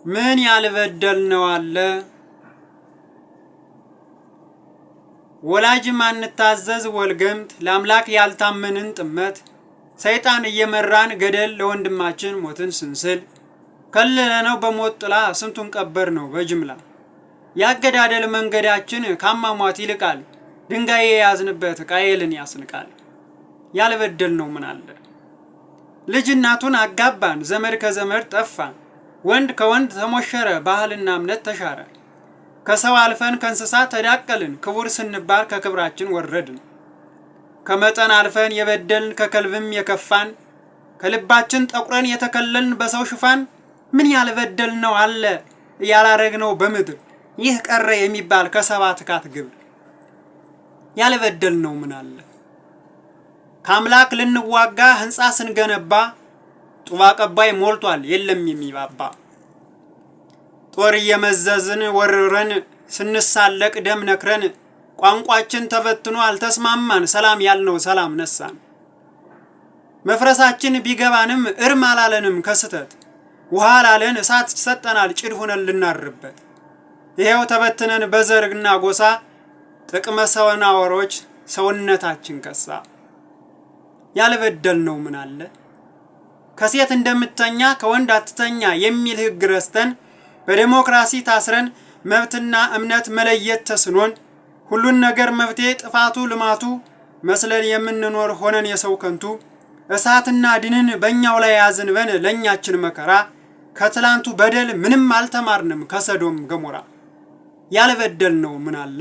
ምን ያልበደልነው አለ? ወላጅ ማንታዘዝ ወልገምት ለአምላክ ያልታመንን ጥመት ሰይጣን እየመራን ገደል ለወንድማችን ሞትን ስንስል ከለለነው በሞት ጥላ ስንቱን ቀበር ነው በጅምላ ያገዳደል መንገዳችን ካማሟት ይልቃል ድንጋይ የያዝንበት ቃየልን ያስንቃል። ያልበደልነው ምን አለ? ልጅ እናቱን አጋባን ዘመድ ከዘመድ ጠፋን ወንድ ከወንድ ተሞሸረ ባህልና እምነት ተሻረ ከሰው አልፈን ከእንስሳ ተዳቀልን ክቡር ስንባል ከክብራችን ወረድን ከመጠን አልፈን የበደልን ከከልብም የከፋን ከልባችን ጠቁረን የተከለልን በሰው ሽፋን ምን ያልበደልነው አለ ያላረግነው በምድር ይህ ቀረ የሚባል ከሰባት ካት ግብር ያልበደልነው ምን አለ? ከአምላክ ልንዋጋ ህንጻ ስንገነባ ጡባ ቀባይ ሞልቷል የለም የሚባባ ጦር እየመዘዝን ወርረን ስንሳለቅ ደም ነክረን ቋንቋችን ተበትኖ አልተስማማን ሰላም ያልነው ሰላም ነሳን። መፍረሳችን ቢገባንም እርም አላለንም ከስተት ውሃ ላለን እሳት ሰጠናል ጭድ ሆነን ልናርበት ይሄው ተበትነን በዘርግና ጎሳ ጥቅመ ሰወናወሮች ሰውነታችን ከሳ። ያልበደልነው ምን አለ? ከሴት እንደምትተኛ ከወንድ አትተኛ የሚል ህግ ረስተን በዲሞክራሲ ታስረን መብትና እምነት መለየት ተስኖን ሁሉን ነገር መብቴ ጥፋቱ ልማቱ መስለን የምንኖር ሆነን የሰው ከንቱ እሳትና ድንን በእኛው ላይ ያዝንበን ለኛችን መከራ ከትላንቱ በደል ምንም አልተማርንም ከሰዶም ገሞራ። ያልበደልነው ምን አለ?